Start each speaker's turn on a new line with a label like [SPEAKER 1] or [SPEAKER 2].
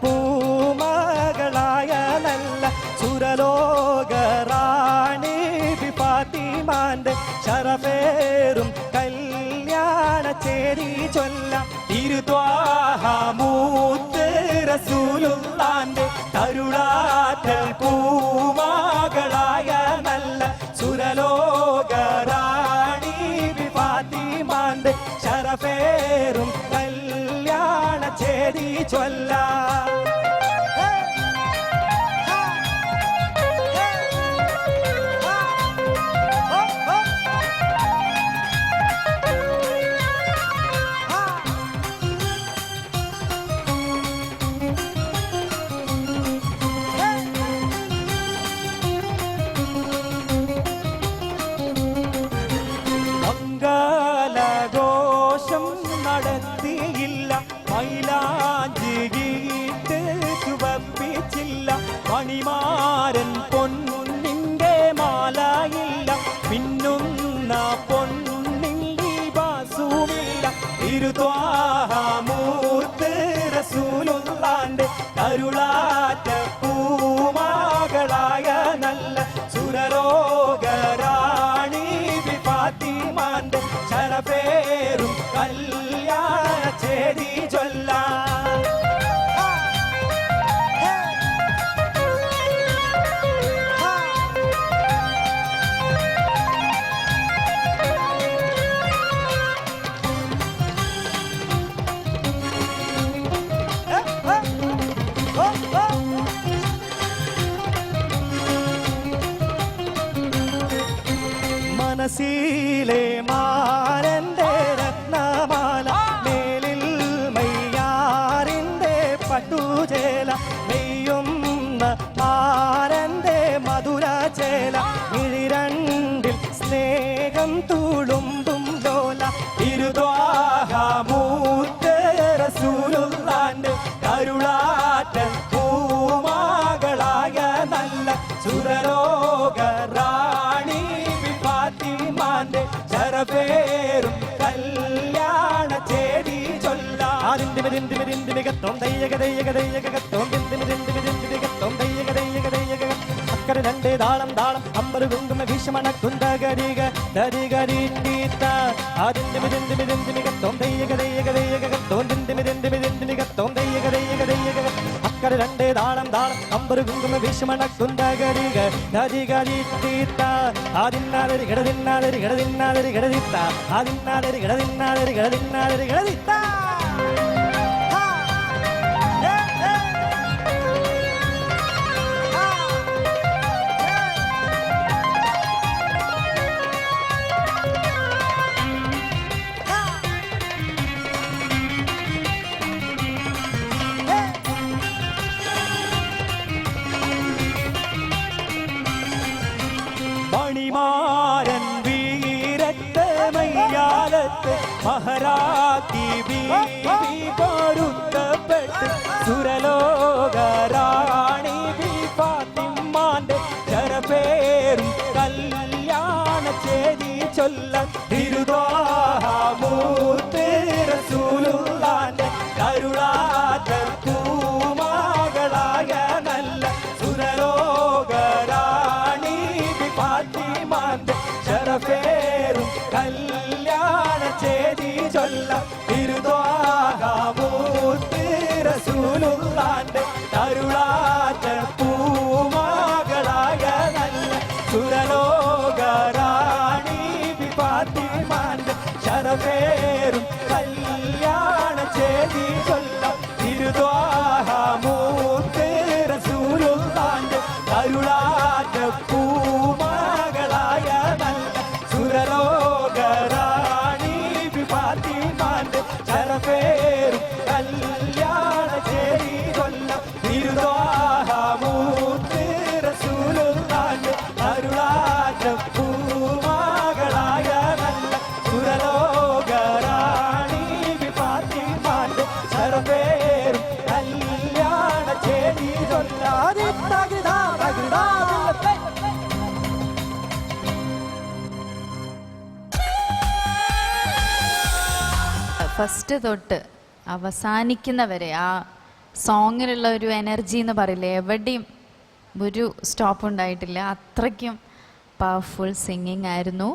[SPEAKER 1] പൂമകളായ നല്ല സുരലോകറാണി ഫാത്തിമാന്റെ ശറഫേറും കല്യാണ ചേരി ചൊല്ലാം തിരുത്വാഹമൂത്ത് റസൂലുള്ളാന്റെ തരുളാറ്റൽ പൂമകളായ നല്ല സുരലോകറാണി ഫാത്തിമാന്റെ ശറഫേറും കല്യാണ ചേരി ചൊല്ലാം നടത്തിയില്ല മൈലാഞ്ചിയിട്ട് ചുവപ്പിച്ചില്ല മണിമാരൻ പൊന്നിന്റെ മാലയില്ല മിന്നുന്ന പൊന്നിന്റെ ബാസുമില്ല തിരുത്വാഹമൂത്ത് റസൂലുള്ളാന്റെ കരുളാറ്റ പൂമകളായ നല്ല സുരലോകറാണി ഫാത്തിമാന്റെ ശരഫേറും കല്യാണ ചേരി ചൊല്ലാം മനസ്സിലെ മാരന്റെ രത്നമാല മേലിൽ മയ്യാറിന്റെ പട്ടുചേല നെയ്യുന്ന മാരന്റെ മധുരചേല ഇഴിരണ്ടിൽ സ്നേഹം തുളുമ്പും ലോല തിരുത്വാഹമൂത്ത് റസൂലുള്ളാന്റെ കരുളാറ്റൽ പൂമകളായ നല്ല സുരലോകറാണി ഫാത്തിമാന്റെ ശരഫേറും കല്യാണ ചേരി ചൊല്ലാം അക്കരെ രണ്ടേ താളം താളം അമ്പത് കുങ്കുമ ഭീഷമണ കുന്തകരിക ദരികരീത്ത അതിന്റെ അക്കരെ രണ്ടേ താളം താളം അമ്പത് കുങ്കുമ ഭീഷമണ കുന്തകരിക ദരികരീത്ത അതിന്നാലരി കിടതിന്നാലരി കിടതിന്നാലരി കിടതിത്ത അതിന്നാലരി കിടതിന്നാലരി കിടതിന്നാലരി കിടതിത്ത മണിമാരൻ വീരത്തെ മയ്യാലത്ത് മഹരാക്കി ബീവി പൊരുത്തപ്പെട്ട് സുരലോകറാണി ഫാത്തിമാന്റെ ശരഫേറും കല്യാണ ചേരി ചൊല്ലാം തിരുത്വാഹമൂത്ത് റസൂലുള്ളാന്റെ കരുളാറ്റൽ പൂമകളായ നല്ല സുരലോകറാണി ഫാത്തിമാന്റെ ശരഫേറും കല്യാണ ചേരി ചൊല്ലാം തിരുത്വാഹമൂത്ത് റസൂലുള്ളാന്റെ കരുളാറ്റൽ പൂമകളായ നല്ല സുരലോകറാണി ഫാത്തിമാന്റെ ശരഫേറും കല്യാണ ചേരി ചൊല്ലാം തിരുത്വാഹമൂത്ത് റസൂലുള്ളാന്റെ കരുളാറ്റൽ പൂമകളായ നല്ല സുരലോകറാണി ഫാത്തിമാന്റെ ശരഫേറും കല്യാണ ചേരി ചൊല്ലാം തിരുത്വാഹമൂത്ത് റസൂലുള്ളാന്റെ കരുളാറ്റൽ പൂമകളായ നല്ല സുരലോകറാണി ഫാത്തിമാന്റെ ശരഫേറും കല്യാണ ചേരി ചൊല്ലാം
[SPEAKER 2] ഫസ്റ്റ് തൊട്ട് അവസാനിക്കുന്നവരെ ആ സോങ്ങിലുള്ള ഒരു എനർജി എന്ന് പറയില്ലേ, എവിടെയും ഒരു സ്റ്റോപ്പ് ഉണ്ടായിട്ടില്ല. അത്രയ്ക്കും പവർഫുൾ സിംഗിങ് ആയിരുന്നു.